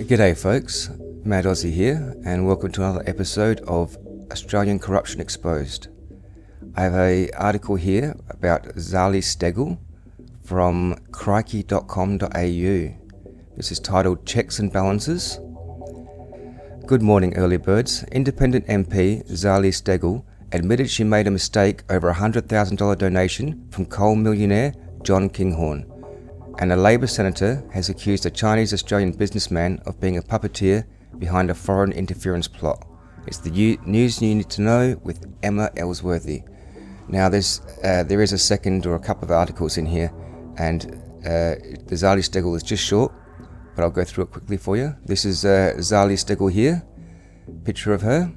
G'day folks, Mad Aussie here, and welcome to another episode of Australian Corruption Exposed. I have an article here about Zali Steggall from crikey.com.au. This is titled Checks and Balances. Good morning, early birds. Independent MP Zali Steggall admitted she made a mistake over a $100,000 donation from coal millionaire John Kinghorn, and a Labour senator has accused a Chinese-Australian businessman of being a puppeteer behind a foreign interference plot. It's the news you need to know with Emma Ellsworthy. Now there is a second or a couple of articles in here, and the Zali Steggall is just short, but I'll go through it quickly for you. This is Zali Steggall here, picture of her.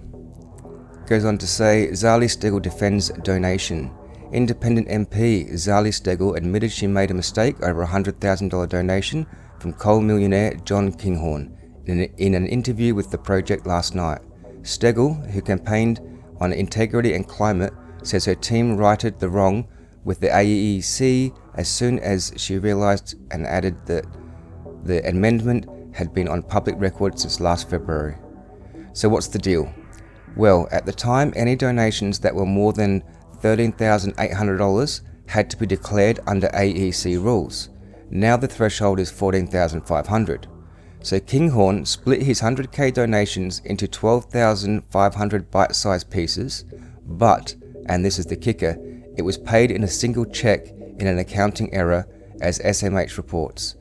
Goes on to say, Zali Steggall defends donation. Independent MP Zali Steggall admitted she made a mistake over a $100,000 donation from coal millionaire John Kinghorn in an interview with The Project last night. Steggall, who campaigned on integrity and climate, says her team righted the wrong with the AEC as soon as she realised, and added that the amendment had been on public record since last February. So what's the deal? Well, at the time, any donations that were more than $13,800 had to be declared under AEC rules. Now the threshold is $14,500. So Kinghorn split his 100k donations into 12,500 bite-sized pieces, but, and this is the kicker, it was paid in a single check in an accounting error, as SMH reports.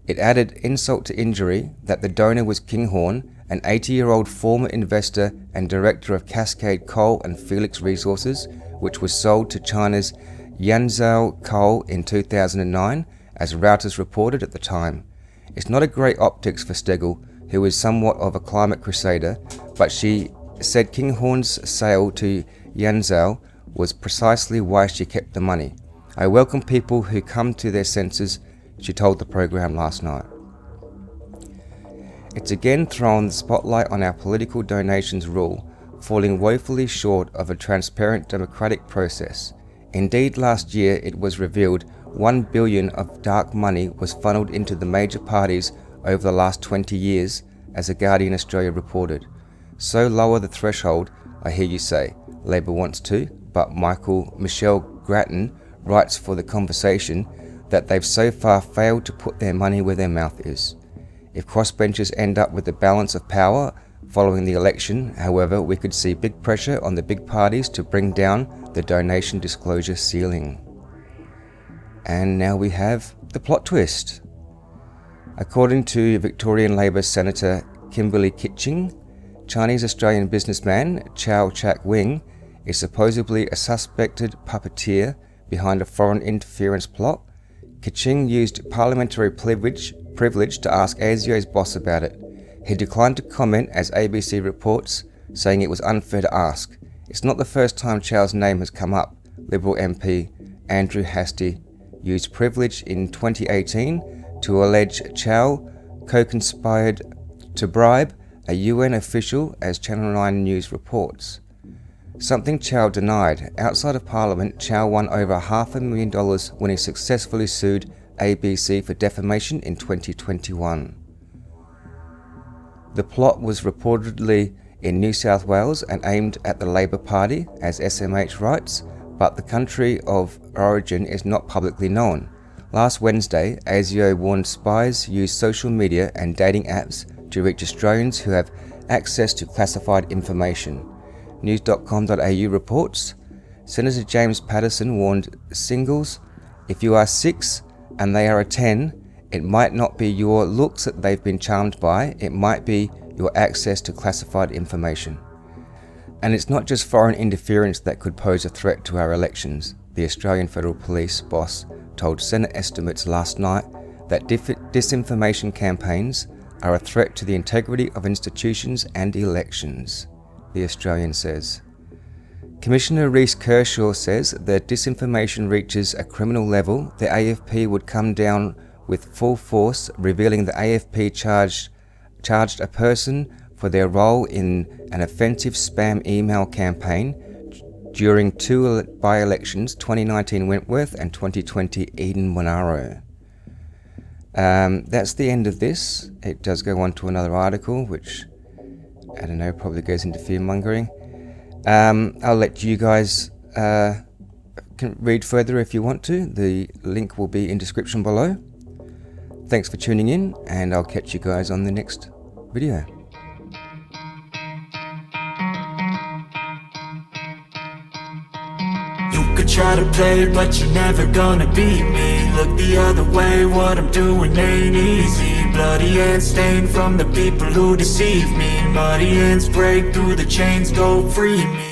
It added insult to injury that the donor was Kinghorn, an 80-year-old former investor and director of Cascade Coal and Felix Resources, which was sold to China's Yanzhou Coal in 2009, as Reuters reported at the time. It's not a great optics for Steggall, who is somewhat of a climate crusader, but she said Kinghorn's sale to Yanzhou was precisely why she kept the money. I welcome people who come to their senses, she told the program last night. It's again thrown the spotlight on our political donations rule, falling woefully short of a transparent democratic process. Indeed, last year it was revealed $1 billion of dark money was funneled into the major parties over the last 20 years, as The Guardian Australia reported. So lower the threshold, I hear you say. Labour wants to, but Michelle Grattan writes for The Conversation that they've so far failed to put their money where their mouth is. If crossbenchers end up with the balance of power following the election, however, we could see big pressure on the big parties to bring down the donation disclosure ceiling. And now we have the plot twist. According to Victorian Labour Senator Kimberly Kitching, Chinese-Australian businessman Chow Chak Wing is supposedly a suspected puppeteer behind a foreign interference plot. Kitching used parliamentary privilege to ask ASIO's boss about it. He declined to comment, as ABC reports, saying it was unfair to ask. It's not the first time Chow's name has come up. Liberal MP Andrew Hastie used privilege in 2018 to allege Chow co-conspired to bribe a UN official, as Channel 9 News reports. Something Chow denied. Outside of Parliament, Chow won over $500,000 when he successfully sued ABC for defamation in 2021. The plot was reportedly in New South Wales and aimed at the Labour Party, as SMH writes, but the country of origin is not publicly known. Last Wednesday, ASIO warned spies use social media and dating apps to reach Australians who have access to classified information. News.com.au reports, Senator James Paterson warned singles, if you are 6 and they are a 10, it might not be your looks that they've been charmed by, it might be your access to classified information. And it's not just foreign interference that could pose a threat to our elections. The Australian Federal Police boss told Senate estimates last night that disinformation campaigns are a threat to the integrity of institutions and elections, the Australian says. Commissioner Reece Kershaw says that disinformation reaches a criminal level. The AFP would come down with full force, revealing the AFP charged a person for their role in an offensive spam email campaign during two by-elections, 2019 Wentworth and 2020 Eden Monaro. That's the end of this. It does go on to another article, which, I don't know, probably goes into fear-mongering. I'll let you guys can read further if you want to. The link will be in description below. Thanks for tuning in, and I'll catch you guys on the next video. You could try to play it, but you're never gonna beat me. Look the other way, what I'm doing ain't easy. Bloody hands stained from the people who deceive me. Muddy hands break through the chains, go free me.